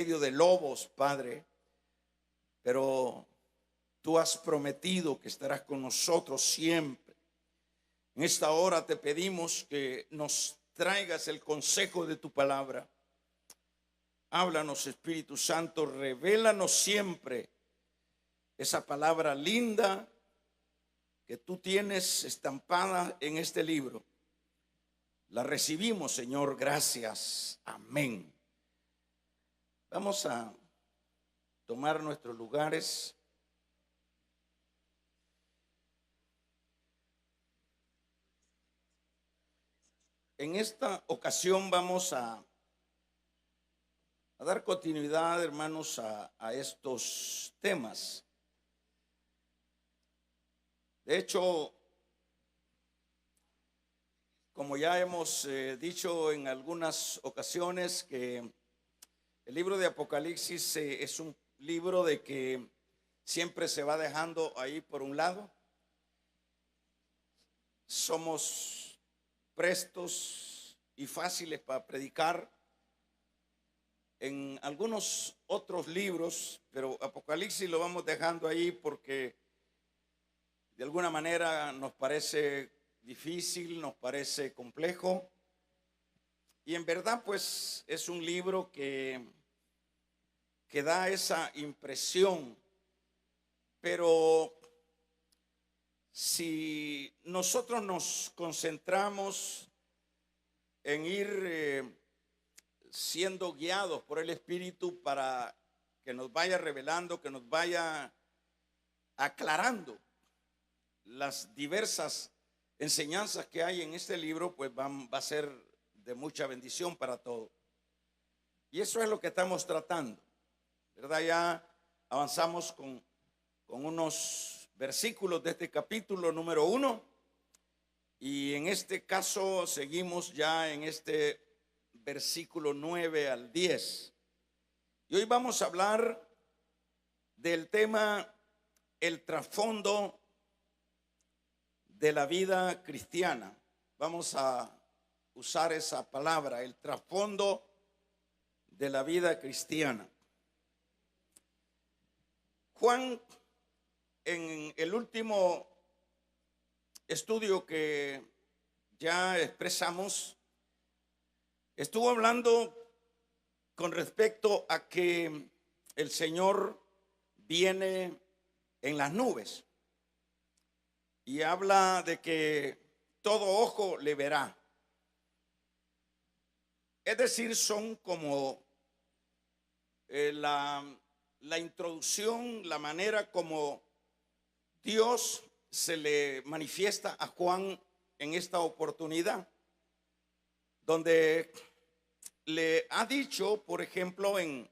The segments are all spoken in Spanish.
medio de lobos, Padre, pero tú has prometido que estarás con nosotros siempre. En esta hora te pedimos que nos traigas el consejo de tu palabra. Háblanos, Espíritu Santo, revélanos siempre esa palabra linda que tú tienes estampada en este libro. La recibimos, Señor, gracias. Amén. Vamos a tomar nuestros lugares. En esta ocasión vamos a dar continuidad, hermanos, a estos temas. De hecho, como ya hemos dicho en algunas ocasiones, que el libro de Apocalipsis es un libro de que siempre se va dejando ahí por un lado. Somos prestos y fáciles para predicar en algunos otros libros, pero Apocalipsis lo vamos dejando ahí porque de alguna manera nos parece difícil, nos parece complejo, y en verdad pues es un libro que da esa impresión. Pero si nosotros nos concentramos en ir siendo guiados por el Espíritu para que nos vaya revelando, que nos vaya aclarando las diversas enseñanzas que hay en este libro, pues va a ser de mucha bendición para todos. Y eso es lo que estamos tratando, ¿verdad? Ya avanzamos con unos versículos de este capítulo número 1, y en este caso seguimos ya en este versículo 9 al 10. Y hoy vamos a hablar del tema el trasfondo de la vida cristiana. Vamos a usar esa palabra, el trasfondo de la vida cristiana. Juan, en el último estudio que ya expresamos, estuvo hablando con respecto a que el Señor viene en las nubes, y habla de que todo ojo le verá. Es decir, son como la introducción, la manera como Dios se le manifiesta a Juan en esta oportunidad, donde le ha dicho, por ejemplo, en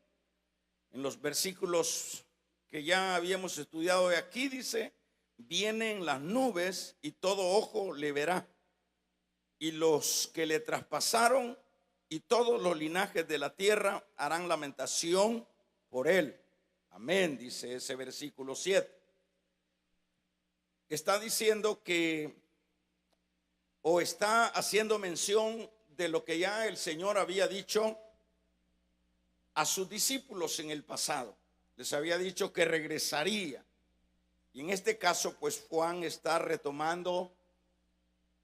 los versículos que ya habíamos estudiado de aquí, dice: vienen las nubes y todo ojo le verá, y los que le traspasaron y todos los linajes de la tierra harán lamentación por él. Amén, dice ese versículo 7. Está diciendo que, o está haciendo mención de lo que ya el Señor había dicho a sus discípulos en el pasado. Les había dicho que regresaría. Y en este caso, pues Juan está retomando,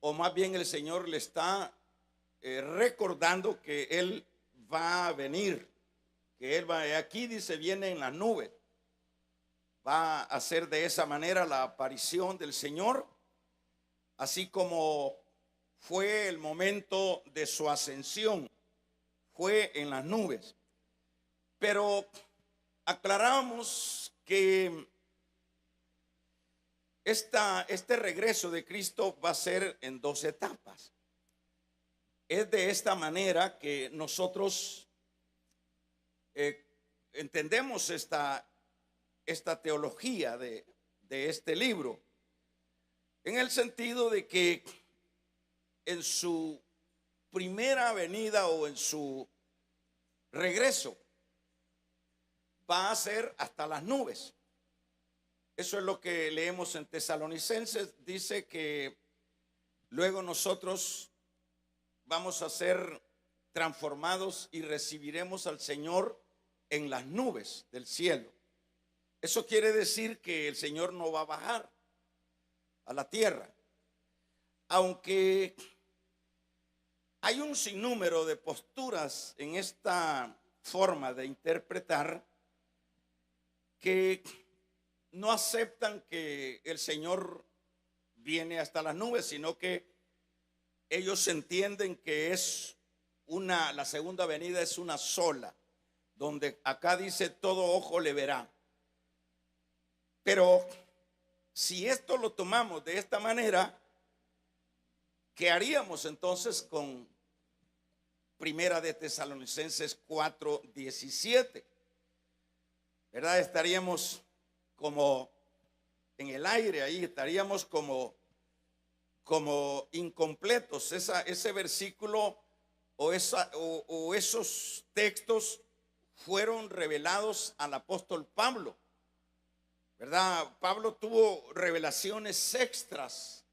o más bien el Señor le está recordando que Él va a venir, que Él va, aquí dice, viene en las nubes. Va a hacer de esa manera la aparición del Señor, así como fue el momento de su ascensión, fue en las nubes. Pero aclaramos que este regreso de Cristo va a ser en 2 etapas. Es de esta manera que nosotros entendemos esta teología de este libro, en el sentido de que en su primera venida o en su regreso va a ser hasta las nubes. Eso es lo que leemos en Tesalonicenses. Dice que luego nosotros vamos a ser transformados y recibiremos al Señor en las nubes del cielo. Eso quiere decir que el Señor no va a bajar a la tierra. Aunque hay un sinnúmero de posturas en esta forma de interpretar que no aceptan que el Señor viene hasta las nubes, sino que ellos entienden que es la segunda venida es una sola, donde acá dice todo ojo le verá. Pero si esto lo tomamos de esta manera, ¿qué haríamos entonces con Primera de Tesalonicenses 4:17? ¿Verdad? Estaríamos como en el aire, ahí estaríamos como incompletos. Ese versículo o esos textos fueron revelados al apóstol Pablo, ¿verdad? Pablo tuvo revelaciones extras.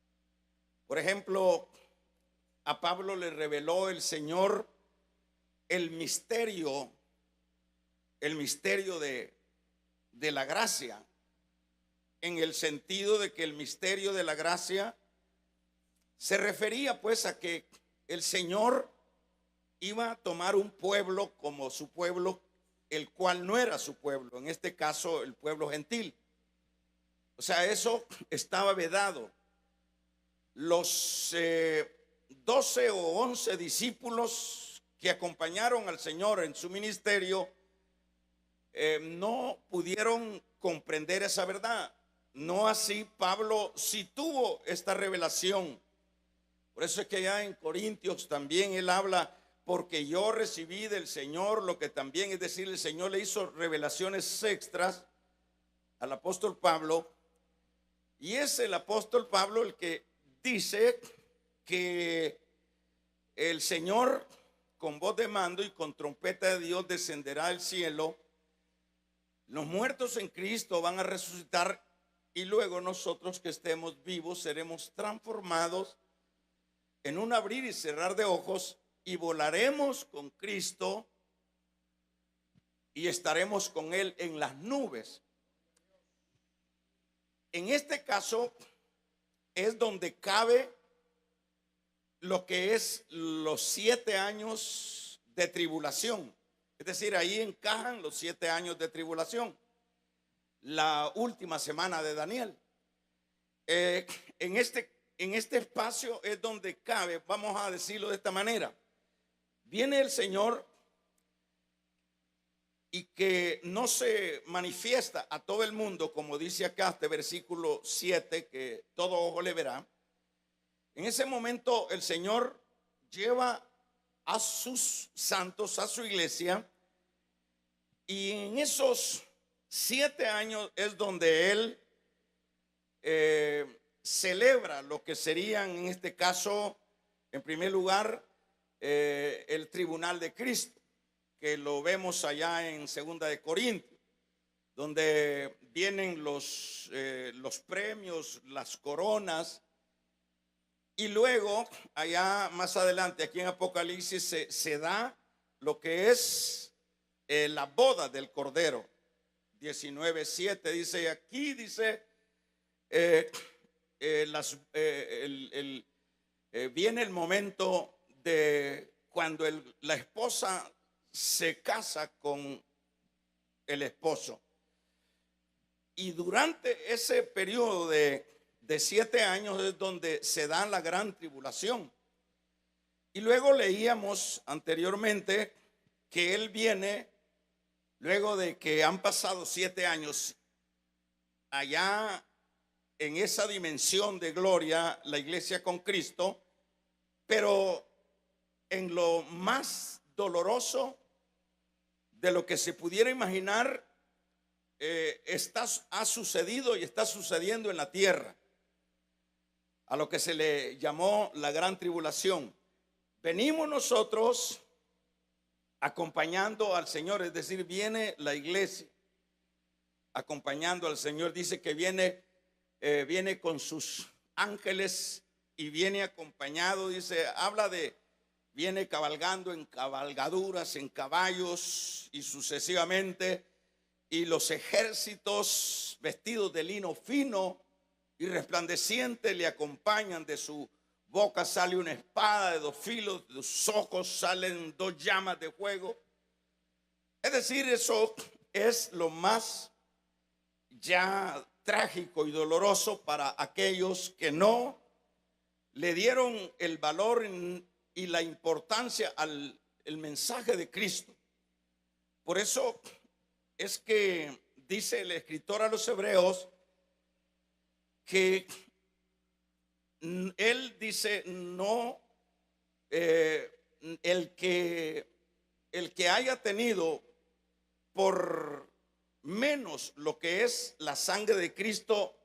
Por ejemplo, a Pablo le reveló el Señor el misterio de la gracia, en el sentido de que el misterio de la gracia se refería pues a que el Señor iba a tomar un pueblo como su pueblo, el cual no era su pueblo, en este caso el pueblo gentil. O sea, eso estaba vedado. Los 12 o 11 discípulos que acompañaron al Señor en su ministerio no pudieron comprender esa verdad. No así Pablo sí tuvo esta revelación. Por eso es que ya en Corintios también él habla, porque yo recibí del Señor lo que también, es decir, el Señor le hizo revelaciones extras al apóstol Pablo. Y es el apóstol Pablo el que dice que el Señor con voz de mando y con trompeta de Dios descenderá del cielo. Los muertos en Cristo van a resucitar y luego nosotros que estemos vivos seremos transformados en un abrir y cerrar de ojos y volaremos con Cristo y estaremos con Él en las nubes. En este caso es donde cabe lo que es los 7 años de tribulación. Es decir, ahí encajan los 7 años de tribulación, la última semana de Daniel. En este espacio es donde cabe, vamos a decirlo de esta manera, viene el Señor y que no se manifiesta a todo el mundo, como dice acá este versículo 7, que todo ojo le verá. En ese momento el Señor lleva a sus santos, a su iglesia, y en esos 7 años es donde Él celebra lo que serían, en este caso, en primer lugar, el tribunal de Cristo, que lo vemos allá en Segunda de Corintios, donde vienen los premios, las coronas, y luego allá más adelante, aquí en Apocalipsis, se da lo que es la boda del Cordero. 19:7 dice, aquí dice, viene el momento de cuando la esposa se casa con el esposo. Y durante ese periodo de 7 años es donde se da la gran tribulación. Y luego leíamos anteriormente que Él viene luego de que han pasado 7 años allá en esa dimensión de gloria, la iglesia con Cristo, pero en lo más doloroso de lo que se pudiera imaginar, ha sucedido y está sucediendo en la tierra, a lo que se le llamó la gran tribulación. Venimos nosotros acompañando al Señor, es decir, viene la iglesia acompañando al Señor. Dice que viene con sus ángeles y viene acompañado, dice, habla de viene cabalgando en cabalgaduras, en caballos y sucesivamente, y los ejércitos vestidos de lino fino y resplandeciente le acompañan. De su boca sale una espada de 2 filos, de sus ojos salen 2 llamas de fuego. Es decir, eso es lo más ya trágico y doloroso para aquellos que no le dieron el valor y la importancia al el mensaje de Cristo. Por eso es que dice el escritor a los Hebreos que él dice no, el que haya tenido por menos lo que es la sangre de Cristo,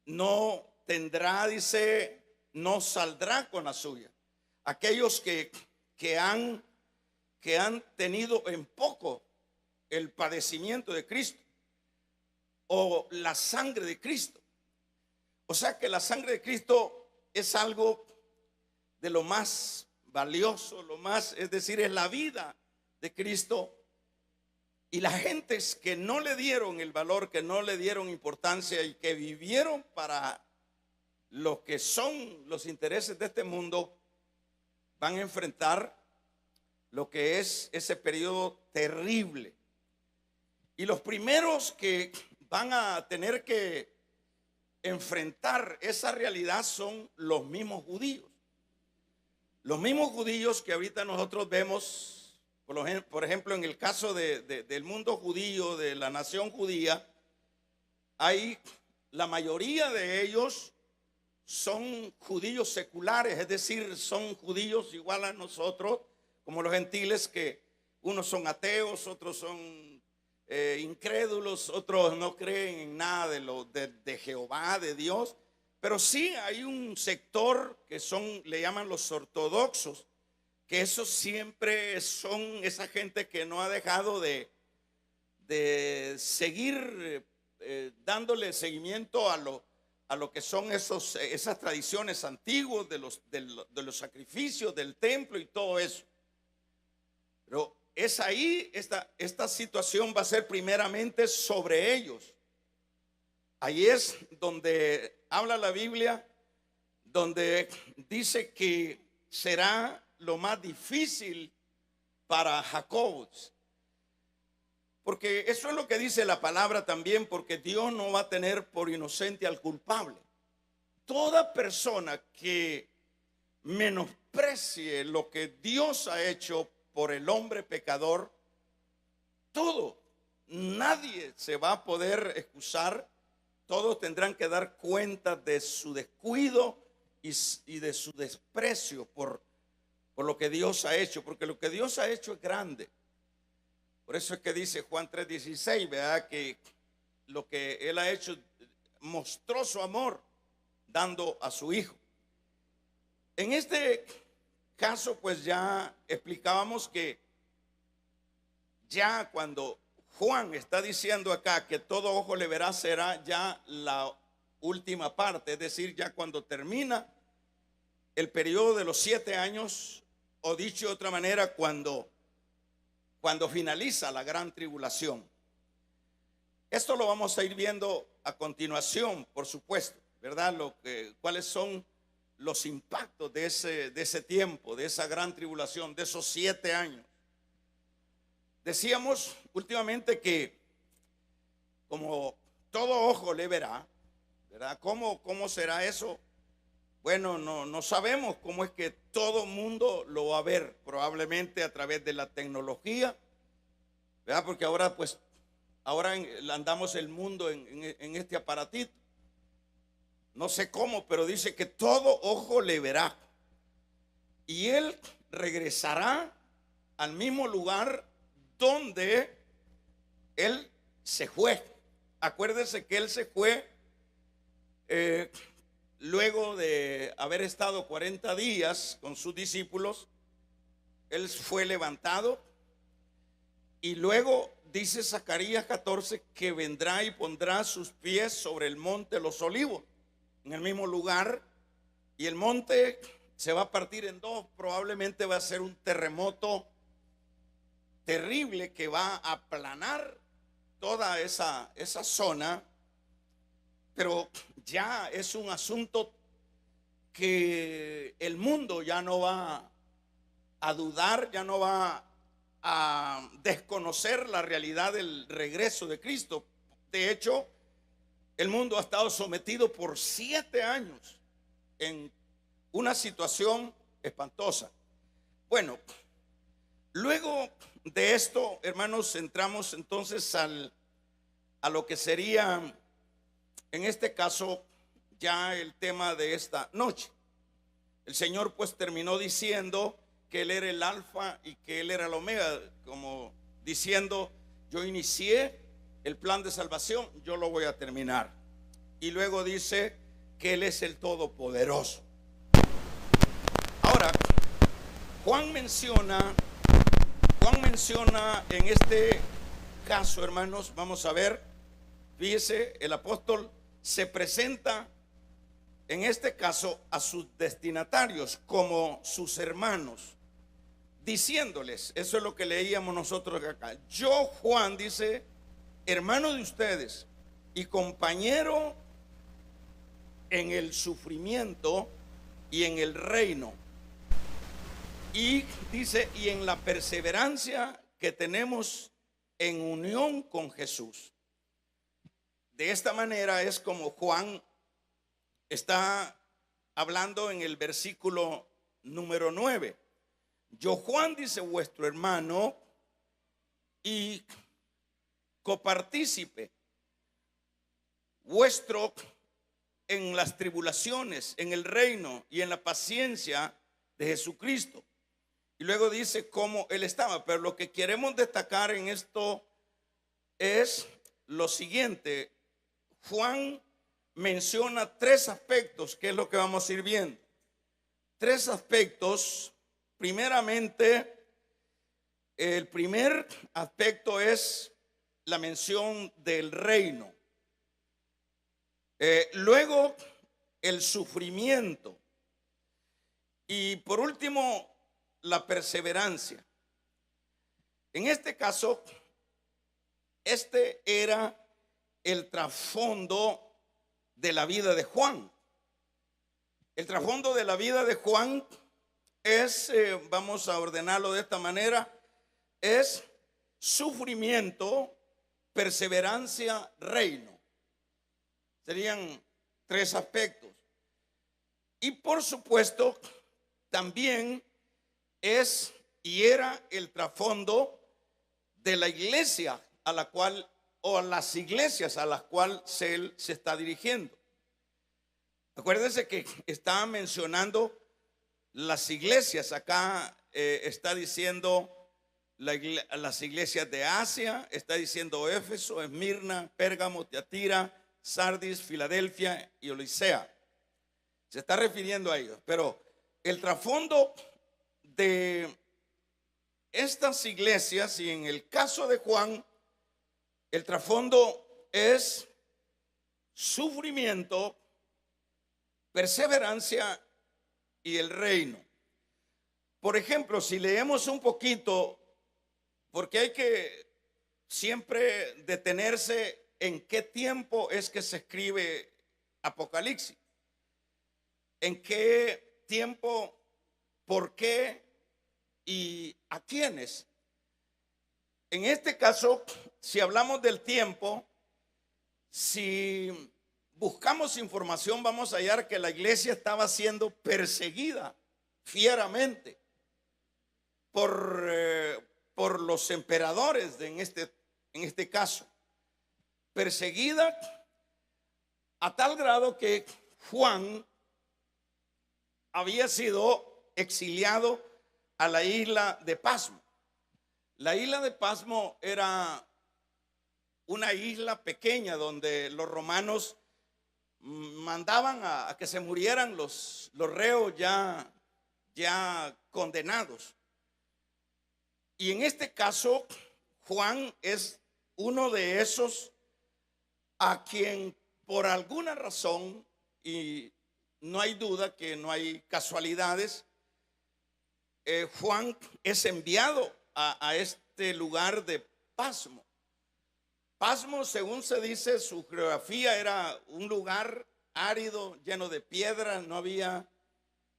no tendrá, dice, no saldrá con la suya. Aquellos que han tenido en poco el padecimiento de Cristo o la sangre de Cristo. O sea que la sangre de Cristo es algo de lo más valioso, es decir, es la vida de Cristo. Y las gentes que no le dieron el valor, que no le dieron importancia y que vivieron para lo que son los intereses de este mundo, van a enfrentar lo que es ese periodo terrible. Y los primeros que van a tener que enfrentar esa realidad son los mismos judíos. Los mismos judíos que ahorita nosotros vemos, por ejemplo, en el caso del mundo judío, de la nación judía, la mayoría de ellos son judíos seculares, es decir, son judíos igual a nosotros, como los gentiles, que unos son ateos, otros son incrédulos, otros no creen en nada de Jehová, de Dios. Pero sí hay un sector que le llaman los ortodoxos, que esos siempre son esa gente que no ha dejado de seguir dándole seguimiento a lo que son esas tradiciones antiguas de los sacrificios del templo y todo eso. Pero es ahí, esta situación va a ser primeramente sobre ellos. Ahí es donde habla la Biblia, donde dice que será lo más difícil para Jacob. Porque eso es lo que dice la palabra también, porque Dios no va a tener por inocente al culpable. Toda persona que menosprecie lo que Dios ha hecho por el hombre pecador, nadie se va a poder excusar. Todos tendrán que dar cuenta de su descuido y de su desprecio por lo que Dios ha hecho, porque lo que Dios ha hecho es grande. Por eso es que dice Juan 3:16, ¿verdad? Que lo que Él ha hecho, mostró su amor dando a su Hijo. En este caso, pues ya explicábamos que ya cuando Juan está diciendo acá que todo ojo le verá, será ya la última parte, es decir, ya cuando termina el periodo de los 7 años, o dicho de otra manera, cuando finaliza la gran tribulación. Esto lo vamos a ir viendo a continuación, por supuesto, ¿verdad? Cuáles son los impactos de ese tiempo, de esa gran tribulación, de esos 7 años. Decíamos últimamente que como todo ojo le verá, ¿verdad? ¿Cómo será eso? Bueno, no sabemos cómo es que todo mundo lo va a ver, probablemente a través de la tecnología, ¿verdad? Porque ahora andamos el mundo en este aparatito. No sé cómo, pero dice que todo ojo le verá. Y Él regresará al mismo lugar donde Él se fue. Acuérdense que Él se fue luego de haber estado 40 días con sus discípulos. Él fue levantado y luego dice Zacarías 14 que vendrá y pondrá sus pies sobre el monte de los olivos, en el mismo lugar. Y el monte se va a partir en dos. Probablemente va a ser un terremoto terrible que va a aplanar toda esa zona, pero ya es un asunto que el mundo ya no va a dudar, ya no va a desconocer la realidad del regreso de Cristo. De hecho, el mundo ha estado sometido por 7 años en una situación espantosa. Bueno, luego de esto, hermanos, entramos entonces a lo que sería, en este caso, ya el tema de esta noche. El Señor pues terminó diciendo que Él era el alfa y que Él era el omega, como diciendo: yo inicié el plan de salvación, yo lo voy a terminar. Y luego dice que Él es el todopoderoso. Ahora, Juan menciona en este caso, hermanos, vamos a ver, fíjese, el apóstol se presenta en este caso a sus destinatarios como sus hermanos, diciéndoles, eso es lo que leíamos nosotros acá: yo, Juan, dice, hermano de ustedes y compañero en el sufrimiento y en el reino, y dice, y en la perseverancia que tenemos en unión con Jesús. De esta manera es como Juan está hablando en el versículo número 9. Yo, Juan, dice, vuestro hermano y copartícipe vuestro en las tribulaciones, en el reino y en la paciencia de Jesucristo. Y luego dice cómo él estaba. Pero lo que queremos destacar en esto es lo siguiente: Juan menciona 3 aspectos, que es lo que vamos a ir viendo. 3 aspectos. Primeramente, el primer aspecto es la mención del reino. Luego, el sufrimiento. Y por último, la perseverancia. En este caso, este era el trasfondo de la vida de Juan. El trasfondo de la vida de Juan es, vamos a ordenarlo de esta manera, es sufrimiento, perseverancia, reino. Serían 3 aspectos. Y por supuesto, también es y era el trasfondo de la iglesia a la cual, o a las iglesias a las cuales él se está dirigiendo. Acuérdense que estaba mencionando las iglesias. Acá está diciendo las iglesias de Asia, está diciendo Éfeso, Esmirna, Pérgamo, Tiatira, Sardis, Filadelfia y Odisea. Se está refiriendo a ellos. Pero el trasfondo de estas iglesias, y en el caso de Juan, el trasfondo es sufrimiento, perseverancia y el reino. Por ejemplo, si leemos un poquito, porque hay que siempre detenerse en qué tiempo es que se escribe Apocalipsis, en qué tiempo, por qué y a quiénes. En este caso, si hablamos del tiempo, si buscamos información, vamos a hallar que la iglesia estaba siendo perseguida fieramente por los emperadores en este caso. Perseguida a tal grado que Juan había sido exiliado a la isla de Pasmo. La isla de Pasmo era una isla pequeña donde los romanos mandaban a que se murieran los reos ya condenados. Y en este caso, Juan es uno de esos a quien por alguna razón, y no hay duda que no hay casualidades. Juan es enviado a este lugar de Pasmo. Pasmo, según se dice, su geografía era un lugar árido, lleno de piedras, no había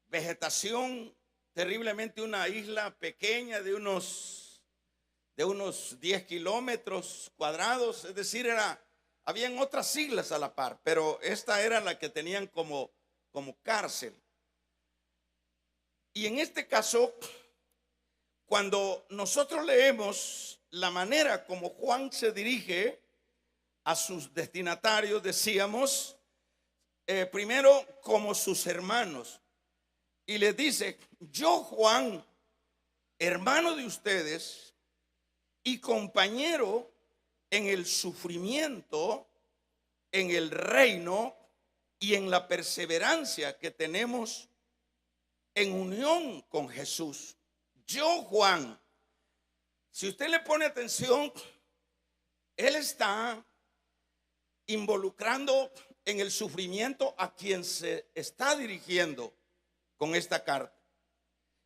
vegetación, terriblemente una isla pequeña de unos 10 kilómetros cuadrados, es decir, habían otras islas a la par, pero esta era la que tenían como cárcel. Y en este caso, cuando nosotros leemos la manera como Juan se dirige a sus destinatarios, decíamos, primero como sus hermanos, y les dice: yo, Juan, hermano de ustedes y compañero en el sufrimiento, en el reino y en la perseverancia que tenemos en unión con Jesús. Yo, Juan, si usted le pone atención, él está involucrando en el sufrimiento a quien se está dirigiendo con esta carta.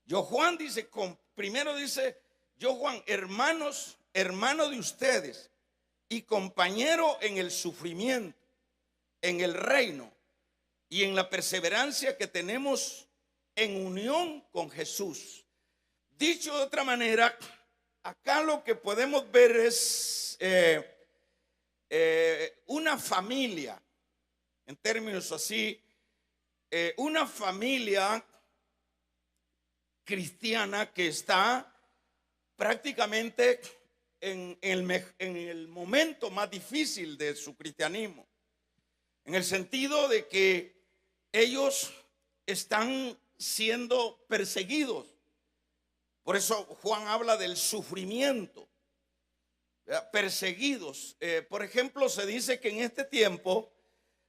Yo, Juan, dice, primero dice: yo, Juan, hermano de ustedes y compañero en el sufrimiento, en el reino y en la perseverancia que tenemos en unión con Jesús. Dicho de otra manera, acá lo que podemos ver es una familia, en términos así, una familia cristiana que está prácticamente en el momento más difícil de su cristianismo, en el sentido de que ellos están siendo perseguidos. Por eso Juan habla del sufrimiento, perseguidos. Por ejemplo, se dice que en este tiempo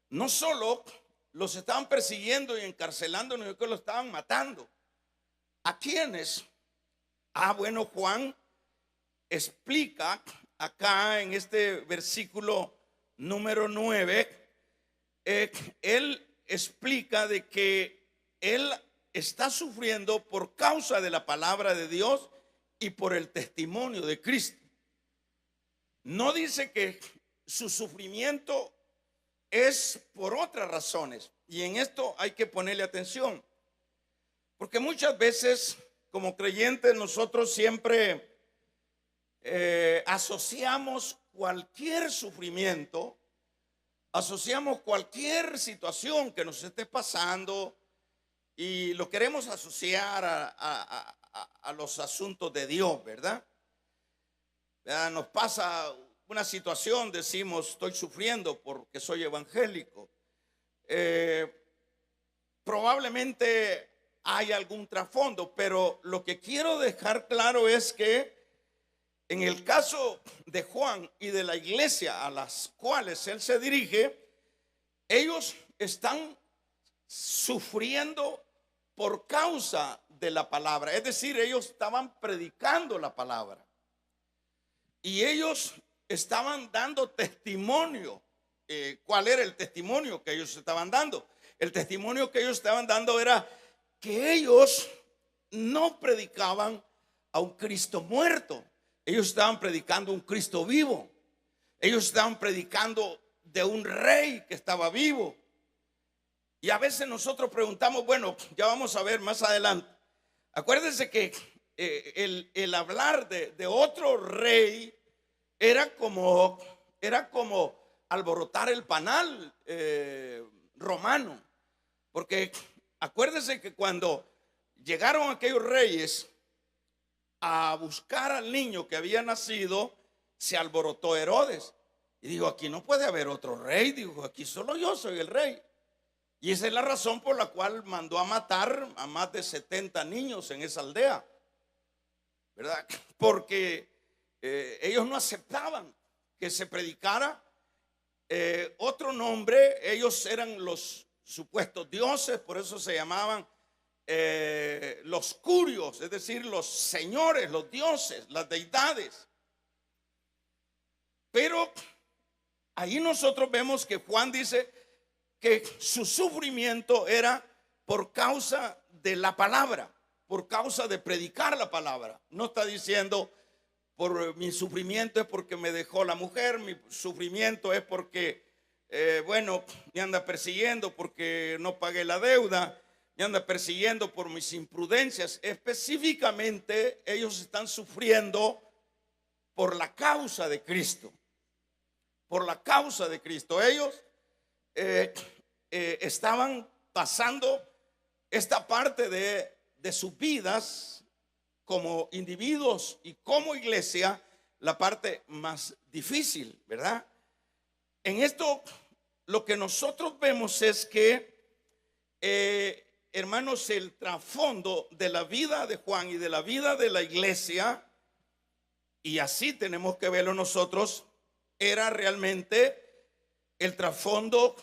no solo los estaban persiguiendo y encarcelando, sino que los estaban matando. ¿A quiénes? Bueno, Juan explica acá en este versículo número 9, él explica de que él está sufriendo por causa de la palabra de Dios y por el testimonio de Cristo. No dice que su sufrimiento es por otras razones, y en esto hay que ponerle atención, porque muchas veces como creyentes nosotros siempre asociamos cualquier sufrimiento, asociamos cualquier situación que nos esté pasando y lo queremos asociar a los asuntos de Dios, ¿verdad? Nos pasa una situación, decimos: estoy sufriendo porque soy evangélico. Probablemente hay algún trasfondo, pero lo que quiero dejar claro es que en el caso de Juan y de la iglesia a las cuales él se dirige, ellos están sufriendo por causa de la palabra. Es decir, ellos estaban predicando la palabra y ellos estaban dando testimonio. ¿Cuál era el testimonio que ellos estaban dando? El testimonio que ellos estaban dando era que ellos no predicaban a un Cristo muerto. Ellos estaban predicando un Cristo vivo. Ellos estaban predicando de un rey que estaba vivo. Y a veces nosotros preguntamos, bueno, ya vamos a ver más adelante. Acuérdense que el hablar de otro rey era como alborotar el panal romano. Porque acuérdense que cuando llegaron aquellos reyes a buscar al niño que había nacido, se alborotó Herodes y dijo: aquí no puede haber otro rey. Dijo: aquí solo yo soy el rey. Y esa es la razón por la cual mandó a matar a más de 70 niños en esa aldea, ¿verdad? Porque ellos no aceptaban que se predicara otro nombre. Ellos eran los supuestos dioses, por eso se llamaban los curios, es decir, los señores, los dioses, las deidades. Pero ahí nosotros vemos que Juan dice: que su sufrimiento era por causa de la palabra, por causa de predicar la palabra. No está diciendo por mi sufrimiento es porque me dejó la mujer, mi sufrimiento es porque, bueno, me anda persiguiendo porque no pagué la deuda, me anda persiguiendo por mis imprudencias. Específicamente, ellos están sufriendo por la causa de Cristo. Por la causa de Cristo. Ellos estaban pasando esta parte de sus vidas como individuos y como iglesia, la parte más difícil, ¿verdad? En esto lo que nosotros vemos es que, hermanos, el trasfondo de la vida de Juan y de la vida de la iglesia, y así tenemos que verlo nosotros, era realmente el trasfondo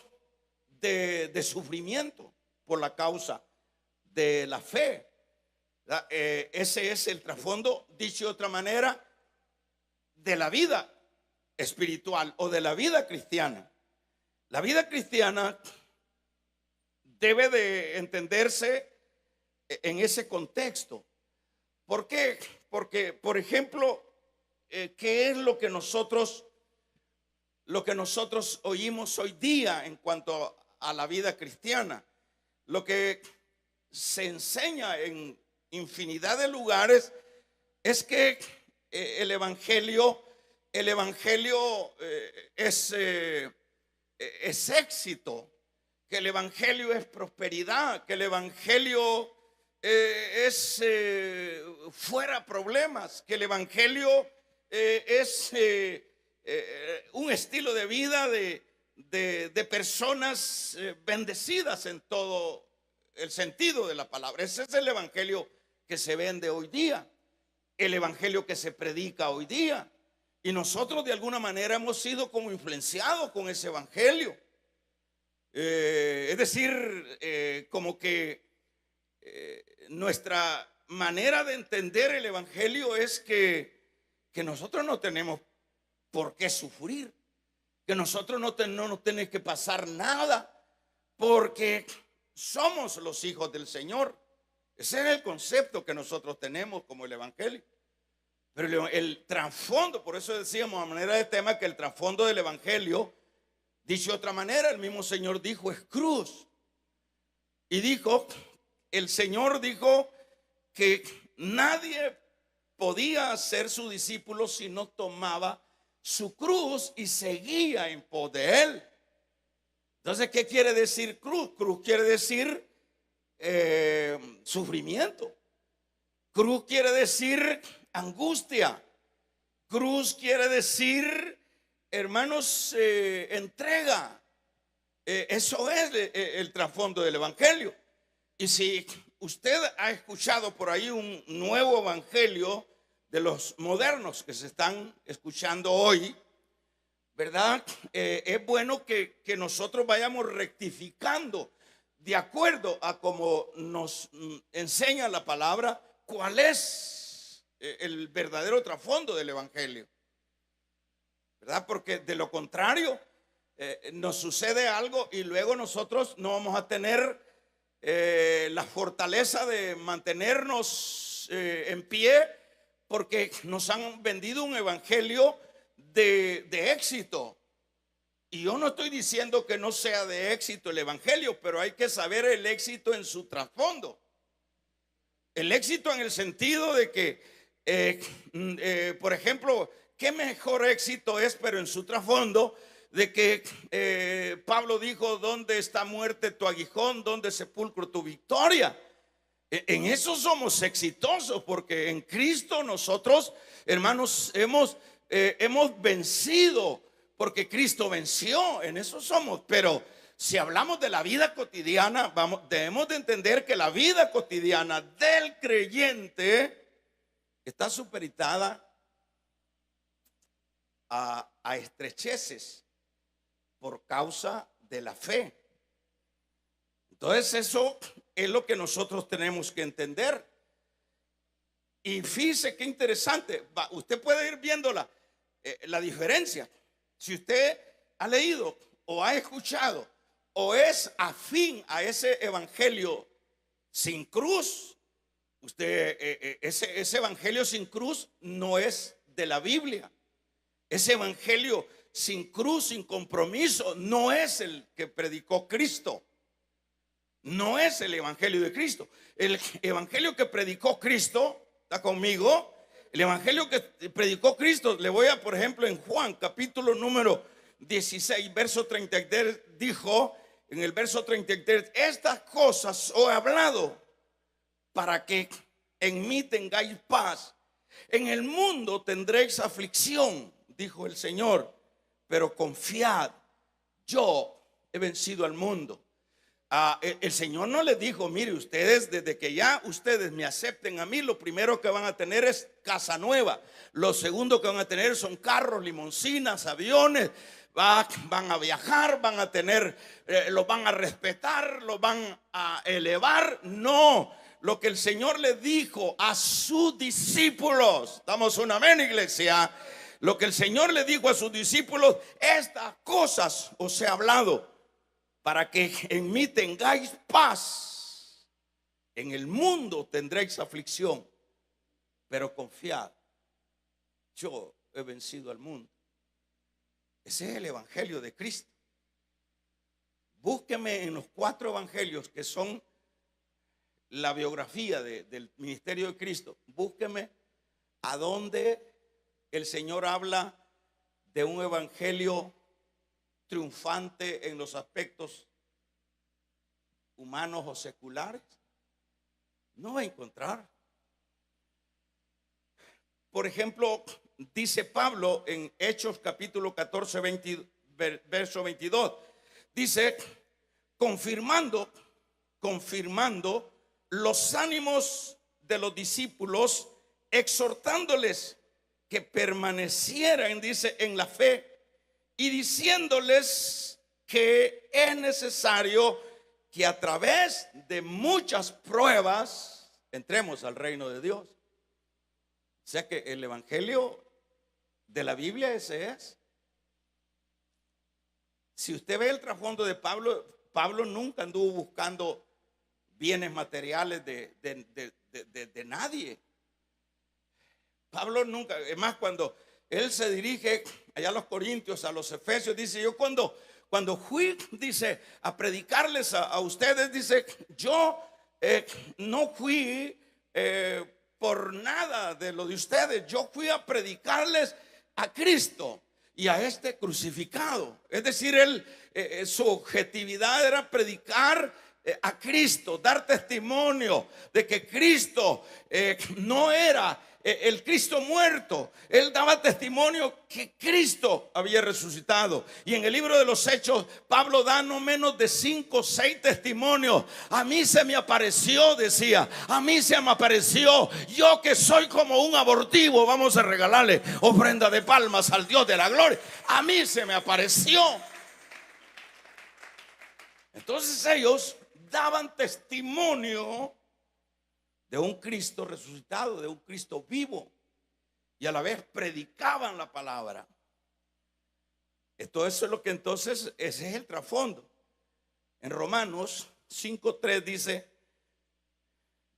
de sufrimiento por la causa de la fe. Ese es el trasfondo, dicho de otra manera, de la vida espiritual o de la vida cristiana. La vida cristiana debe de entenderse en ese contexto. ¿Por qué? Porque, por ejemplo, ¿qué es lo que nosotros oímos hoy día en cuanto a la vida cristiana? Lo que se enseña en infinidad de lugares es que el evangelio es éxito, que el evangelio es prosperidad, que el evangelio es fuera problemas, que el evangelio es un estilo de vida de personas bendecidas en todo el sentido de la palabra. Ese es el evangelio que se vende hoy día, el evangelio que se predica hoy día. Y nosotros de alguna manera hemos sido como influenciados con ese evangelio. Es decir, como que nuestra manera de entender el evangelio es que nosotros no tenemos por qué sufrir, que nosotros no nos tiene que pasar nada, porque somos los hijos del Señor. Ese es el concepto que nosotros tenemos como el evangelio. Pero el trasfondo, por eso decíamos a manera de tema que el trasfondo del evangelio, dicho de otra manera, el mismo Señor dijo, es cruz. Y dijo, el Señor dijo que nadie podía ser su discípulo si no tomaba su cruz y seguía en pos de él. Entonces, ¿qué quiere decir cruz? Cruz quiere decir sufrimiento. Cruz quiere decir angustia. Cruz quiere decir, hermanos, entrega. Eso es el trasfondo del evangelio. Y si usted ha escuchado por ahí un nuevo evangelio de los modernos que se están escuchando hoy, ¿verdad? Es bueno que nosotros vayamos rectificando de acuerdo a como nos enseña la palabra, cuál es el verdadero trasfondo del evangelio, ¿verdad? Porque de lo contrario nos sucede algo y luego nosotros no vamos a tener la fortaleza de mantenernos en pie, porque nos han vendido un evangelio de éxito. Y yo no estoy diciendo que no sea de éxito el evangelio, pero hay que saber el éxito en su trasfondo. El éxito en el sentido de que, por ejemplo, qué mejor éxito es, pero en su trasfondo, de que Pablo dijo, ¿dónde está muerte tu aguijón? ¿Dónde sepulcro tu victoria? En eso somos exitosos, porque en Cristo nosotros, hermanos, hemos vencido, porque Cristo venció. En eso somos. Pero si hablamos de la vida cotidiana, debemos de entender que la vida cotidiana del creyente está supeditada a estrecheces por causa de la fe. Entonces eso es lo que nosotros tenemos que entender. Y fíjese qué interesante, usted puede ir viendo la diferencia. Si usted ha leído o ha escuchado o es afín a ese evangelio sin cruz, ese evangelio sin cruz no es de la Biblia. Ese evangelio sin cruz, sin compromiso, no es el que predicó Cristo. No es el evangelio de Cristo. El evangelio que predicó Cristo, ¿está conmigo? El evangelio que predicó Cristo, le voy a, por ejemplo, en Juan capítulo número 16, verso 33, dijo en el verso 33: estas cosas os he hablado para que en mí tengáis paz. En el mundo tendréis aflicción, dijo el Señor, pero confiad, yo he vencido al mundo. El Señor no les dijo: mire, ustedes, desde que ya ustedes me acepten a mí, lo primero que van a tener es casa nueva. Lo segundo que van a tener son carros, limusinas, aviones. Van a viajar, van a tener, los van a respetar, los van a elevar. No, lo que el Señor le dijo a sus discípulos, damos un amén, iglesia. Lo que el Señor le dijo a sus discípulos: estas cosas os he hablado para que en mí tengáis paz. En el mundo tendréis aflicción, pero confiad, yo he vencido al mundo. Ese es el evangelio de Cristo. Búsqueme en los 4 evangelios que son la biografía del ministerio de Cristo. Búsqueme a donde el Señor habla de un evangelio triunfante en los aspectos humanos o seculares. No va a encontrar. Por ejemplo, dice Pablo en Hechos capítulo 14, verso 22, dice: confirmando los ánimos de los discípulos, exhortándoles que permanecieran, dice, en la fe, y diciéndoles que es necesario que a través de muchas pruebas entremos al reino de Dios. O sea que el evangelio de la Biblia ese es. Si usted ve el trasfondo de Pablo, Pablo nunca anduvo buscando bienes materiales de nadie. Pablo nunca, es más, cuando él se dirige allá a los Corintios, a los Efesios, dice: yo cuando fui, dice, a predicarles a ustedes, dice, yo no fui por nada de lo de ustedes. Yo fui a predicarles a Cristo y a este crucificado. Es decir, su objetividad era predicar a Cristo, dar testimonio de que Cristo no era el Cristo muerto. Él daba testimonio que Cristo había resucitado. Y en el libro de los Hechos, Pablo da no menos de 5 o 6 testimonios. A mí se me apareció, decía, a mí se me apareció, yo que soy como un abortivo, vamos a regalarle ofrenda de palmas al Dios de la gloria. A mí se me apareció. Entonces ellos daban testimonio de un Cristo resucitado, de un Cristo vivo, y a la vez predicaban la palabra. Todo eso es lo que entonces, ese es el trasfondo. En Romanos 5:3 dice: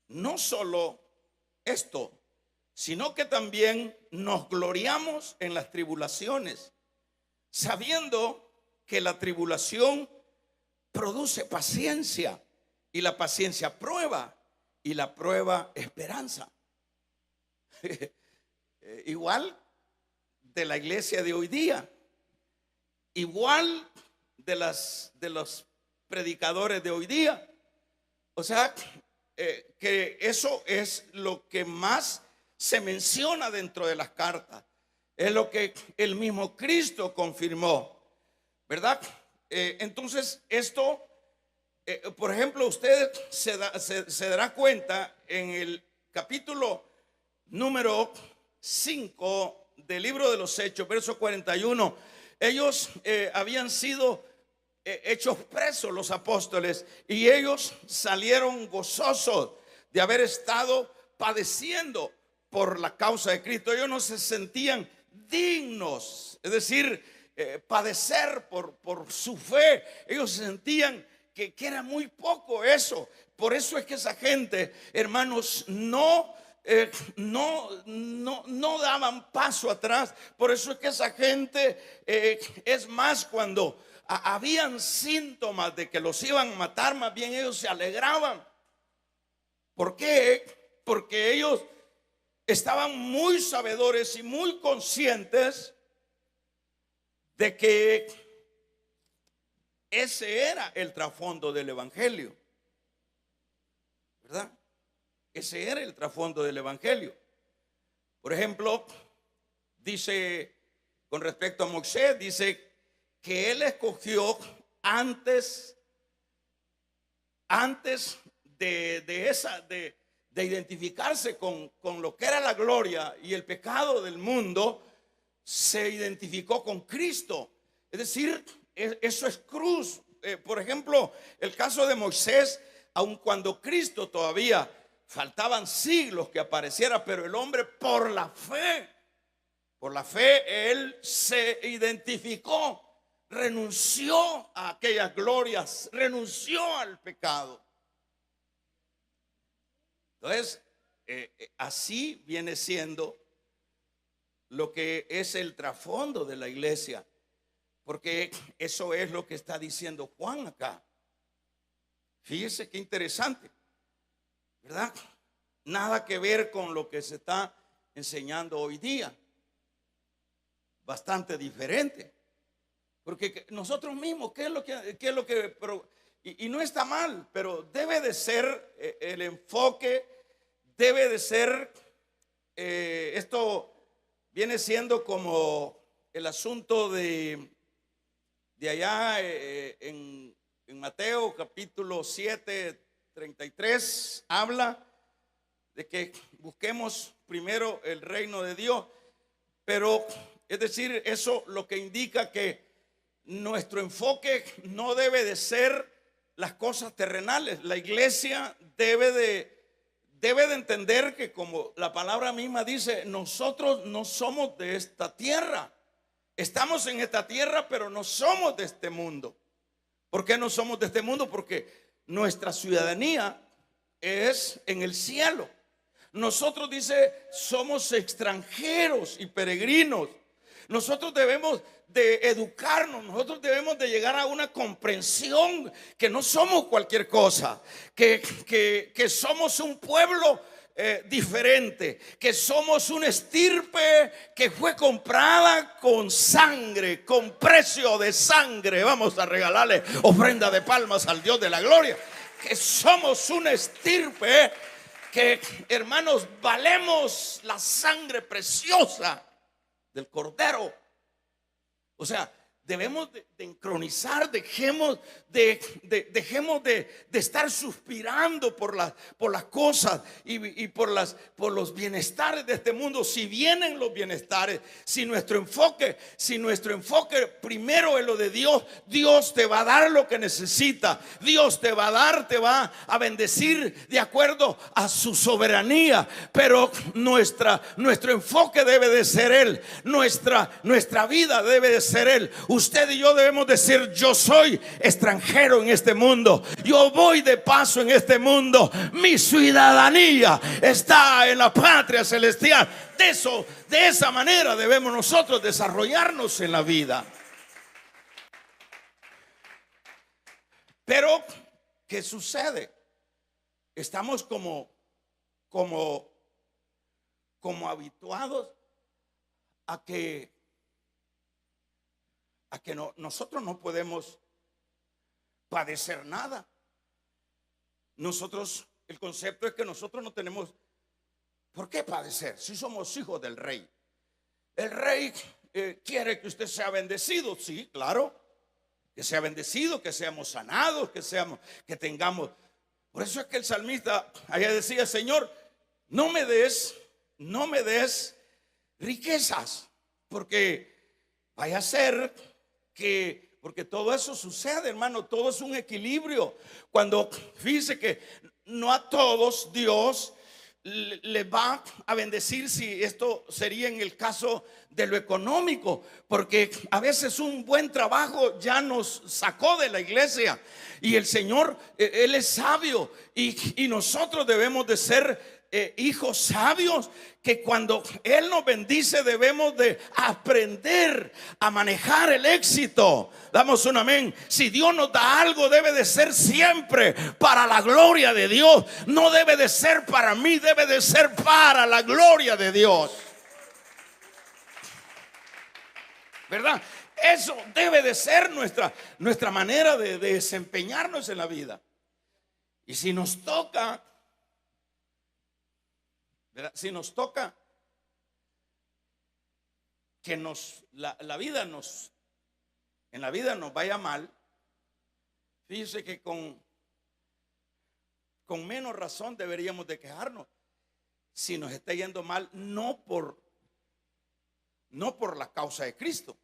no solo esto, sino que también nos gloriamos en las tribulaciones, sabiendo que la tribulación produce paciencia, y la paciencia prueba, y la prueba esperanza. Igual de la iglesia de hoy día, igual de los predicadores de hoy día. O sea, que eso es lo que más se menciona dentro de las cartas. Es lo que el mismo Cristo confirmó, ¿verdad? Entonces esto, por ejemplo, usted se dará cuenta en el capítulo número 5 del libro de los Hechos, verso 41. Ellos habían sido hechos presos, los apóstoles, y ellos salieron gozosos de haber estado padeciendo por la causa de Cristo. Ellos no se sentían dignos, es decir, padecer por su fe. Ellos sentían que era muy poco eso. Por eso es que esa gente, hermanos, no daban paso atrás. Por eso es que esa gente, es más, cuando habían síntomas de que los iban a matar, más bien ellos se alegraban. ¿Por qué? Porque ellos estaban muy sabedores y muy conscientes de que ese era el trasfondo del evangelio, ¿verdad? Ese era el trasfondo del evangelio. Por ejemplo, dice con respecto a Moisés, dice que él escogió antes de identificarse con lo que era la gloria y el pecado del mundo, se identificó con Cristo. Es decir, eso es cruz. Por ejemplo, el caso de Moisés, aun cuando Cristo todavía faltaban siglos que apareciera, pero el hombre por la fe, él se identificó, renunció a aquellas glorias, renunció al pecado. Entonces, así viene siendo lo que es el trasfondo de la iglesia, porque eso es lo que está diciendo Juan acá. Fíjese qué interesante, ¿verdad? Nada que ver con lo que se está enseñando hoy día. Bastante diferente. Porque nosotros mismos, ¿qué es lo que y no está mal, pero debe de ser el enfoque, debe de ser, esto viene siendo como el asunto de allá en Mateo capítulo 7, 33, habla de que busquemos primero el reino de Dios. Pero es decir, eso lo que indica que nuestro enfoque no debe de ser las cosas terrenales. La iglesia debe de entender que, como la palabra misma dice, nosotros no somos de esta tierra. Estamos en esta tierra, pero no somos de este mundo. ¿Por qué no somos de este mundo? Porque nuestra ciudadanía es en el cielo. Nosotros, dice, somos extranjeros y peregrinos. Nosotros debemos de educarnos, nosotros debemos de llegar a una comprensión que no somos cualquier cosa, que somos un pueblo diferente, que somos una estirpe que fue comprada con sangre, con precio de sangre. Vamos a regalarle ofrenda de palmas al Dios de la gloria. Que somos una estirpe que, hermanos, valemos la sangre preciosa del Cordero. O sea, debemos de enronizar, dejemos de estar suspirando por las cosas y por los bienestares de este mundo. Si vienen los bienestares, si nuestro enfoque primero es lo de Dios, Dios te va a dar lo que necesita. Dios te va a dar, te va a bendecir de acuerdo a su soberanía. Pero nuestro enfoque debe de ser Él. Nuestra vida debe de ser Él. Usted y yo debemos decir: yo soy extranjero en este mundo, yo voy de paso en este mundo, mi ciudadanía está en la patria celestial. De esa manera debemos nosotros desarrollarnos en la vida. Pero ¿qué sucede? Estamos como habituados a que nosotros no podemos padecer nada. El concepto es que nosotros no tenemos por qué padecer si somos hijos del rey. El rey quiere que usted sea bendecido, sí, claro, que sea bendecido, que seamos sanados, que tengamos. Por eso es que el salmista allá decía: Señor, no me des riquezas, porque vaya a ser porque todo eso sucede, hermano. Todo es un equilibrio. Cuando fíjese que no a todos Dios les va a bendecir si esto sería en el caso de lo económico, porque a veces un buen trabajo ya nos sacó de la iglesia y el Señor, Él es sabio y nosotros debemos de ser hijos sabios, que cuando Él nos bendice debemos de aprender a manejar el éxito. Damos un amén. Si Dios nos da algo, debe de ser siempre para la gloria de Dios. No debe de ser para mí, debe de ser para la gloria de Dios, ¿verdad? Eso debe de ser nuestra manera de desempeñarnos en la vida. Y si nos toca, ¿verdad? Si nos toca que en la vida nos vaya mal, fíjese que con menos razón deberíamos de quejarnos si nos está yendo mal, no por la causa de Cristo.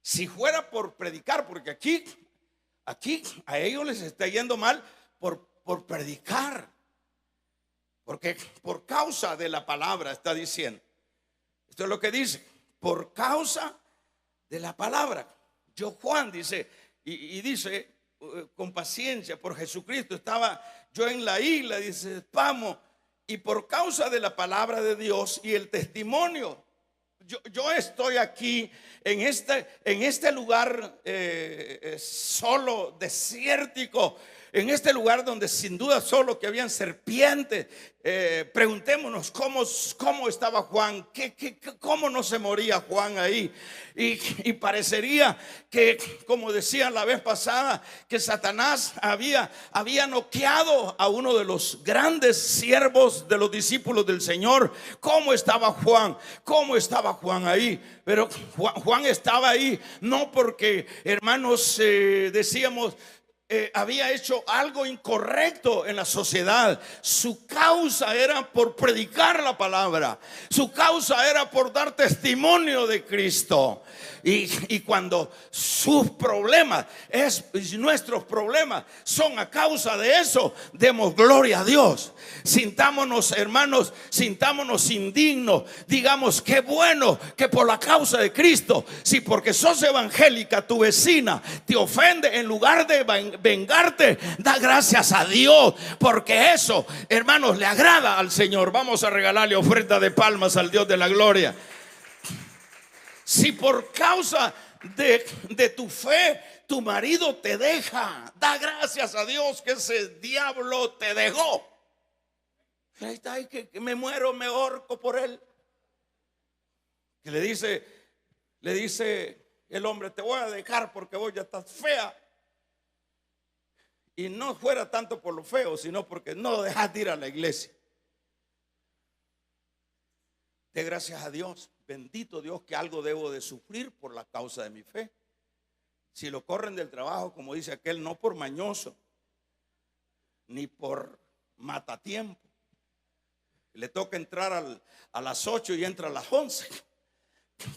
Si fuera por predicar, porque aquí a ellos les está yendo mal por predicar, porque por causa de la palabra está diciendo. Esto es lo que dice, por causa de la palabra. Yo, Juan, dice, y dice con paciencia, por Jesucristo estaba yo en la isla, dice, Pamo, y por causa de la palabra de Dios y el testimonio. Yo estoy aquí en este lugar solo, desértico, en este lugar donde sin duda solo que habían serpientes. Preguntémonos cómo estaba Juan, cómo no se moría Juan ahí. Y parecería que, como decía la vez pasada, que Satanás había noqueado a uno de los grandes siervos de los discípulos del Señor. ¿Cómo estaba Juan? ¿Cómo estaba Juan ahí? Pero Juan estaba ahí no porque, hermanos, decíamos, había hecho algo incorrecto en la sociedad. Su causa era por predicar la palabra. Su causa era por dar testimonio de Cristo. Y cuando sus problemas, nuestros problemas, son a causa de eso, demos gloria a Dios. Sintámonos, hermanos, sintámonos indignos. Digamos, qué bueno que por la causa de Cristo, si porque sos evangélica, tu vecina te ofende, en lugar de vengarte, da gracias a Dios, porque eso, hermanos, le agrada al Señor. Vamos a regalarle ofrenda de palmas al Dios de la gloria. Si por causa de tu fe tu marido te deja, da gracias a Dios que ese diablo te dejó. Ahí está, que me muero, me ahorco por él. Que le dice el hombre, te voy a dejar porque vos ya estás fea. Y no fuera tanto por lo feo, sino porque no dejas de ir a la iglesia. De gracias a Dios, bendito Dios, que algo debo de sufrir por la causa de mi fe. Si lo corren del trabajo, como dice aquel, no por mañoso, ni por matatiempo. Le toca entrar a las 8 y entra a las 11.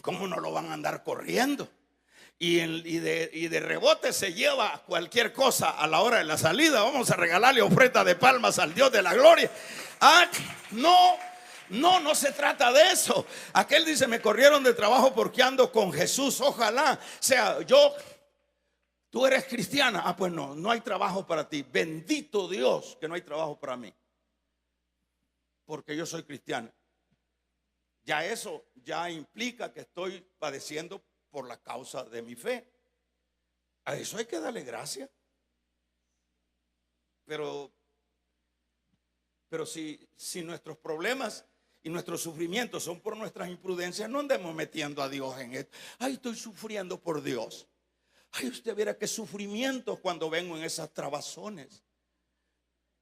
¿Cómo no lo van a andar corriendo? Y de rebote se lleva cualquier cosa a la hora de la salida. Vamos a regalarle ofrenda de palmas al Dios de la gloria. No se trata de eso. Aquel dice, me corrieron de trabajo porque ando con Jesús. Ojalá sea yo. Tú eres cristiana. Pues no hay trabajo para ti. Bendito Dios que no hay trabajo para mí, porque yo soy cristiana. Ya eso ya implica que estoy padeciendo por la causa de mi fe. A eso hay que darle gracias. Pero si nuestros problemas y nuestros sufrimientos son por nuestras imprudencias, no andemos metiendo a Dios en esto. Ay, estoy sufriendo por Dios. Ay, usted verá qué sufrimiento cuando vengo en esas trabazones.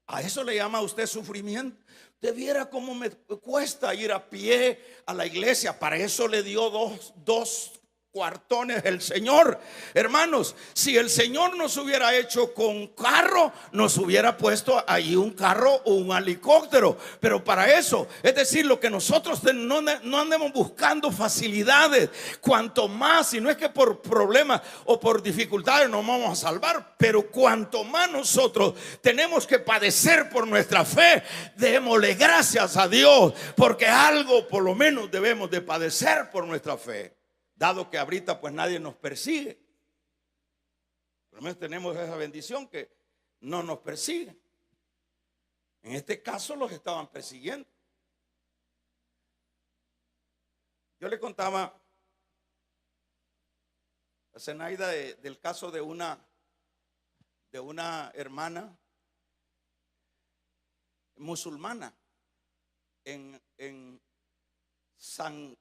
¿A eso le llama a usted sufrimiento? Usted viera cómo me cuesta ir a pie a la iglesia. Para eso le dio dos cuartones el Señor. Hermanos, si el Señor nos hubiera hecho con carro, nos hubiera puesto ahí un carro o un helicóptero. Pero para eso, es decir, lo que nosotros no andemos buscando facilidades. Cuanto más, si no es que por problemas o por dificultades nos vamos a salvar, pero cuanto más nosotros tenemos que padecer por nuestra fe, démosle gracias a Dios, porque algo por lo menos debemos de padecer por nuestra fe. Dado que ahorita pues nadie nos persigue. Por lo menos tenemos esa bendición que no nos persiguen. En este caso los estaban persiguiendo. Yo le contaba a Zenaida del caso de una hermana musulmana en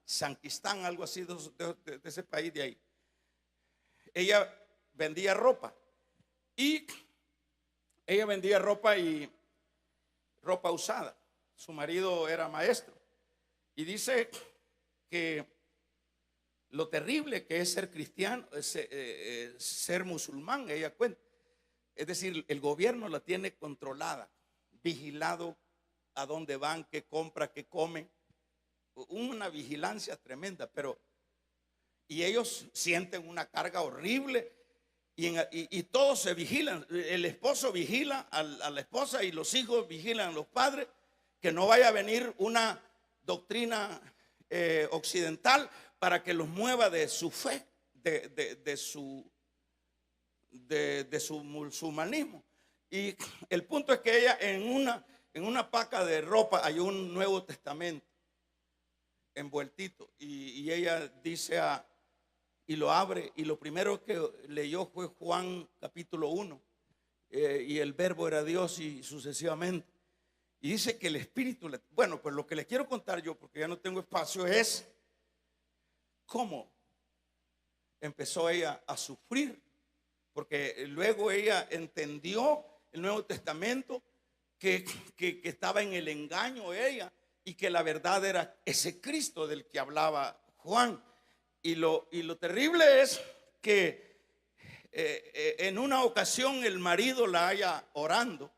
Sanquistán, algo así de ese país de ahí. Ella vendía ropa y ropa usada. Su marido era maestro y dice que lo terrible que es ser cristiano, ser musulmán, ella cuenta. Es decir, el gobierno la tiene controlada, vigilado a dónde van, qué compra, qué come. Una vigilancia tremenda, y ellos sienten una carga horrible y todos se vigilan. El esposo vigila a la esposa y los hijos vigilan a los padres, que no vaya a venir una doctrina occidental para que los mueva de su fe, de su musulmanismo. Y el punto es que ella en una paca de ropa hay un Nuevo Testamento envueltito, y ella dice y lo abre, y lo primero que leyó fue Juan capítulo 1, y el verbo era Dios, y sucesivamente, y dice que el Espíritu bueno, pues lo que les quiero contar yo, porque ya no tengo espacio, es cómo empezó ella a sufrir, porque luego ella entendió el Nuevo Testamento, que estaba en el engaño ella, y que la verdad era ese Cristo del que hablaba Juan. Y lo terrible es que en una ocasión el marido la haya orando,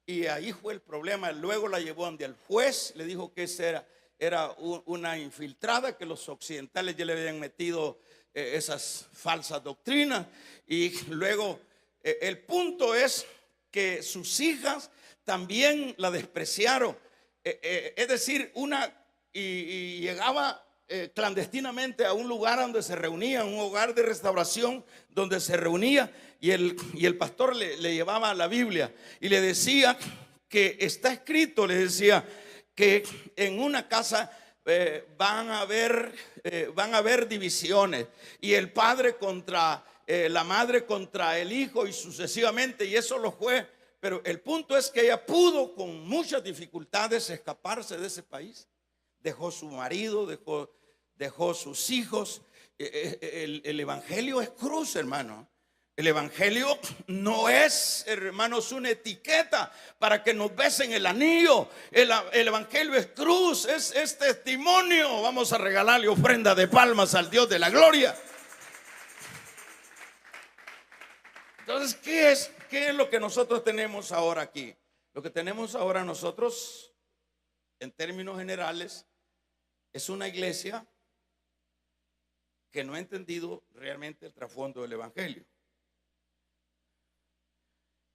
y ahí fue el problema. Luego la llevó ante el juez, le dijo que esa era una infiltrada, que los occidentales ya le habían metido esas falsas doctrinas. Y luego el punto es que sus hijas también la despreciaron. Es decir, y llegaba clandestinamente a un lugar donde se reunía, un hogar de restauración donde se reunía, y el pastor le llevaba la Biblia y le decía que está escrito, le decía que en una casa van a haber divisiones, y el padre contra la madre contra el hijo, y sucesivamente, y eso lo fue. Pero el punto es que ella pudo con muchas dificultades escaparse de ese país. Dejó su marido, dejó sus hijos. El evangelio es cruz, hermano. El evangelio no es, hermanos, una etiqueta para que nos besen el anillo. El evangelio es cruz, es testimonio. Vamos a regalarle ofrenda de palmas al Dios de la gloria. Entonces, ¿qué es lo que nosotros tenemos ahora aquí? Lo que tenemos ahora nosotros, en términos generales, es una iglesia que no ha entendido realmente el trasfondo del evangelio.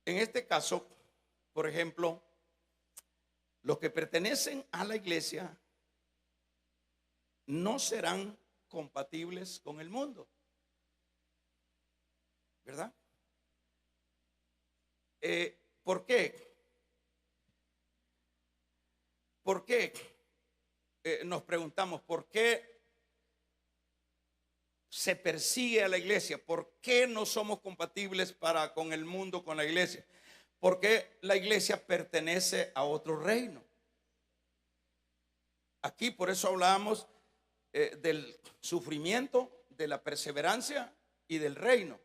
En este caso, por ejemplo, los que pertenecen a la iglesia no serán compatibles con el mundo, ¿verdad? ¿Por qué? ¿Por qué? Nos preguntamos, ¿por qué se persigue a la iglesia? ¿Por qué no somos compatibles con el mundo, con la iglesia? Porque la iglesia pertenece a otro reino. Aquí por eso hablábamos del sufrimiento, de la perseverancia y del reino,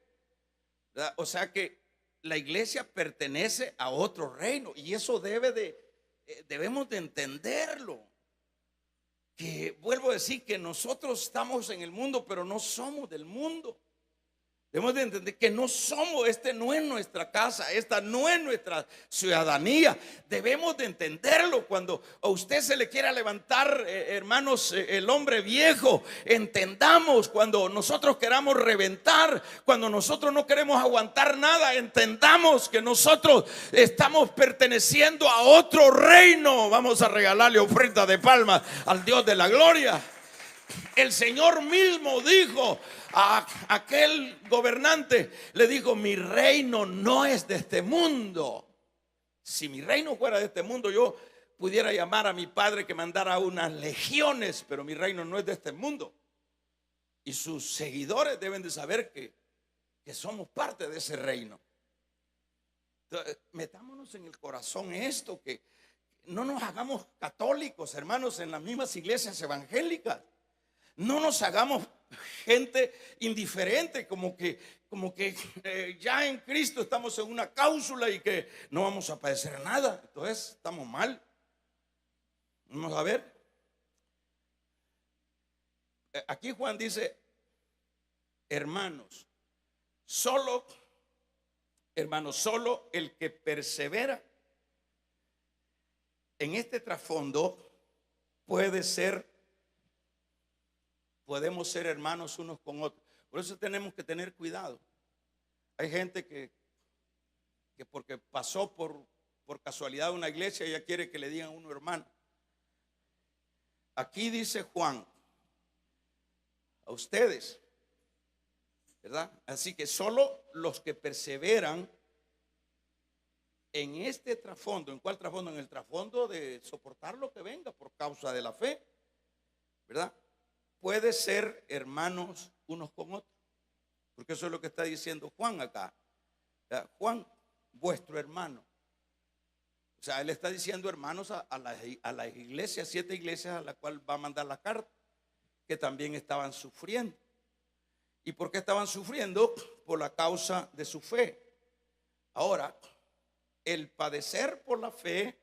¿verdad? O sea que la iglesia pertenece a otro reino, y eso debemos de entenderlo. que vuelvo a decir que nosotros estamos en el mundo, pero no somos del mundo. Debemos de entender que no somos, no es nuestra casa, esta no es nuestra ciudadanía. Debemos de entenderlo. Cuando a usted se le quiera levantar, hermanos, el hombre viejo, entendamos. Cuando nosotros queramos reventar, cuando nosotros no queremos aguantar nada, entendamos que nosotros estamos perteneciendo a otro reino. Vamos a regalarle ofrenda de palmas al Dios de la gloria. El Señor mismo dijo a aquel gobernante, le dijo: mi reino no es de este mundo. Si mi reino fuera de este mundo, yo pudiera llamar a mi padre que mandara unas legiones, pero mi reino no es de este mundo. Y sus seguidores deben de saber que somos parte de ese reino. Entonces, metámonos en el corazón esto, que no nos hagamos católicos, hermanos, en las mismas iglesias evangélicas. No nos hagamos gente indiferente, como que ya en Cristo estamos en una cápsula y que no vamos a padecer nada. Entonces estamos mal. Vamos a ver. Aquí Juan dice: hermanos, solo el que persevera en este trasfondo podemos ser hermanos unos con otros. Por eso tenemos que tener cuidado. Hay gente que porque pasó por casualidad una iglesia, ya quiere que le digan uno hermano. Aquí dice Juan a ustedes, ¿verdad? Así que solo los que perseveran en este trasfondo. ¿En cuál trasfondo? En el trasfondo de soportar lo que venga por causa de la fe, ¿verdad? Puede ser hermanos unos con otros, porque eso es lo que está diciendo Juan acá. Juan, vuestro hermano. O sea, él está diciendo hermanos a las iglesias, 7 iglesias a las cuales va a mandar la carta, que también estaban sufriendo. ¿Y por qué estaban sufriendo? Por la causa de su fe. Ahora, el padecer por la fe,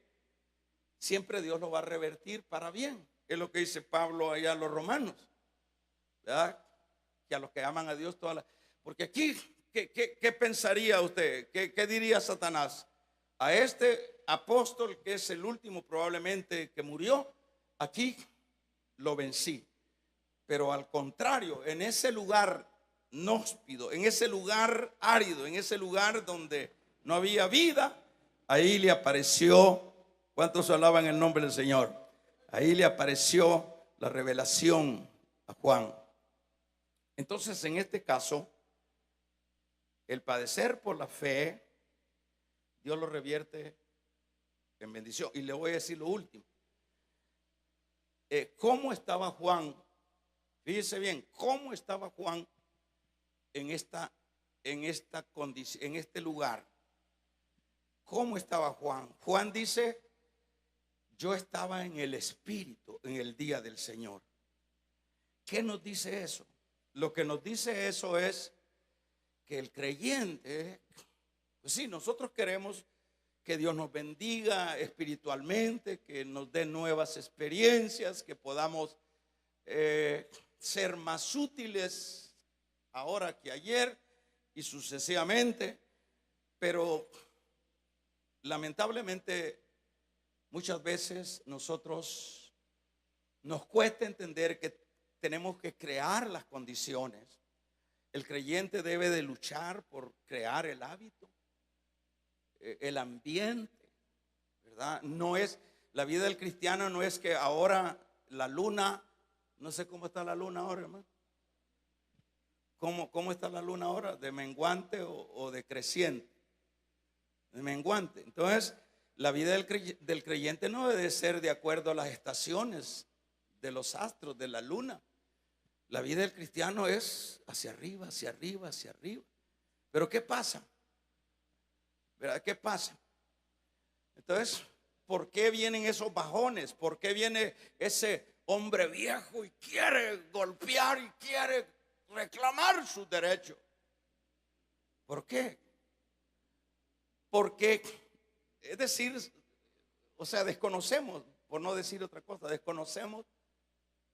siempre Dios lo va a revertir para bien. Es lo que dice Pablo allá a los romanos, ¿verdad? Que a los que aman a Dios porque aquí, ¿qué pensaría usted? ¿Qué diría Satanás? A este apóstol, que es el último probablemente que murió, aquí lo vencí. Pero al contrario, en ese lugar inhóspito, en ese lugar árido, en ese lugar donde no había vida, ahí le apareció. ¿Cuántos alaban el nombre del Señor? Ahí le apareció la revelación a Juan. Entonces, en este caso, el padecer por la fe, Dios lo revierte en bendición. Y le voy a decir lo último. ¿Cómo estaba Juan? Fíjese bien, ¿cómo estaba Juan en esta condición, en este lugar? ¿Cómo estaba Juan? Juan dice: yo estaba en el Espíritu en el día del Señor. ¿Qué nos dice eso? Lo que nos dice eso es que el creyente, pues sí, nosotros queremos que Dios nos bendiga espiritualmente, que nos dé nuevas experiencias, que podamos ser más útiles ahora que ayer y sucesivamente. Pero lamentablemente muchas veces nosotros nos cuesta entender que tenemos que crear las condiciones. El creyente debe de luchar por crear el hábito, el ambiente, ¿verdad? No es, la vida del cristiano no es que ahora la luna, no sé cómo está la luna ahora, hermano. ¿Cómo está la luna ahora? ¿De menguante o de creciente? De menguante. Entonces, la vida del creyente no debe ser de acuerdo a las estaciones de los astros, de la luna. La vida del cristiano es hacia arriba, hacia arriba, hacia arriba. Pero ¿qué pasa? ¿Verdad? ¿Qué pasa? Entonces, ¿por qué vienen esos bajones? ¿Por qué viene ese hombre viejo y quiere golpear y quiere reclamar sus derechos? ¿Por qué? Porque, es decir, o sea, desconocemos, por no decir otra cosa, desconocemos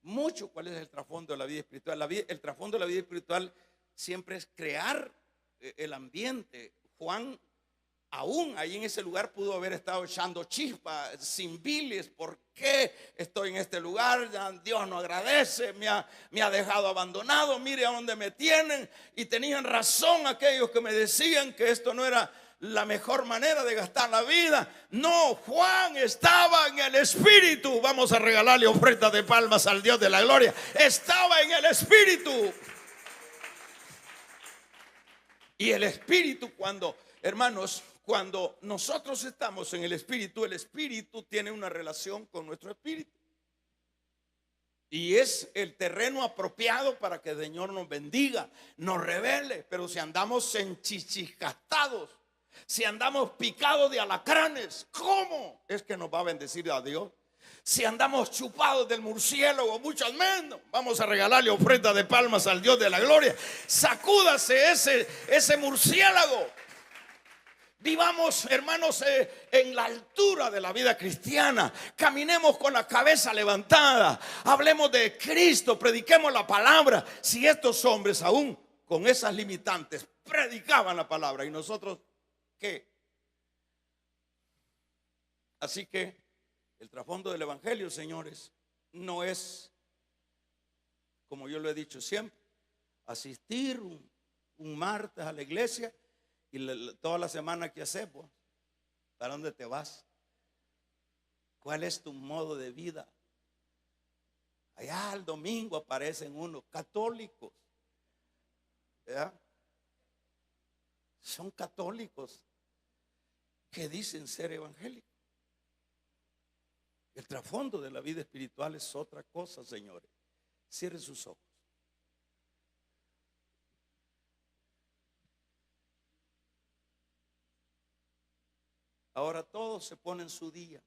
mucho cuál es el trasfondo de la vida espiritual. El trasfondo de la vida espiritual siempre es crear el ambiente. Juan, aún ahí en ese lugar, pudo haber estado echando chispas sin bilis. ¿Por qué estoy en este lugar? Ya Dios no agradece, me ha dejado abandonado, mire a dónde me tienen. Y tenían razón aquellos que me decían que esto no era la mejor manera de gastar la vida. No, Juan estaba en el Espíritu. Vamos a regalarle ofrenda de palmas al Dios de la gloria. Estaba en el Espíritu. Y el Espíritu, hermanos, cuando nosotros estamos en el Espíritu tiene una relación con nuestro espíritu. Y es el terreno apropiado para que el Señor nos bendiga, nos revele. Pero si andamos enchichiscastados, si andamos picados de alacranes, ¿cómo es que nos va a bendecir a Dios? Si andamos chupados del murciélago, muchas menos. Vamos a regalarle ofrenda de palmas al Dios de la gloria. Sacúdase ese murciélago. Vivamos, hermanos, en la altura de la vida cristiana. Caminemos con la cabeza levantada. Hablemos de Cristo, prediquemos la palabra. Si estos hombres aún con esas limitantes predicaban la palabra, ¿y nosotros qué? Así que el trasfondo del evangelio, señores, no es, como yo lo he dicho siempre, asistir un martes a la iglesia y toda la semana que hacemos. ¿Para dónde te vas? ¿Cuál es tu modo de vida? Allá el domingo aparecen unos católicos, ¿verdad? Son católicos que dicen ser evangélicos. El trasfondo de la vida espiritual es otra cosa, señores. Cierren sus ojos. Ahora todos se ponen su día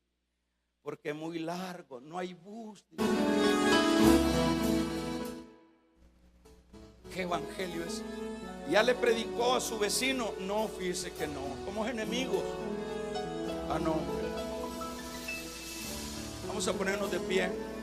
porque es muy largo, no hay bus. ¿Qué evangelio es? ¿Ya le predicó a su vecino? No, fíjese que no. Somos enemigos. Ah, no. Vamos a ponernos de pie.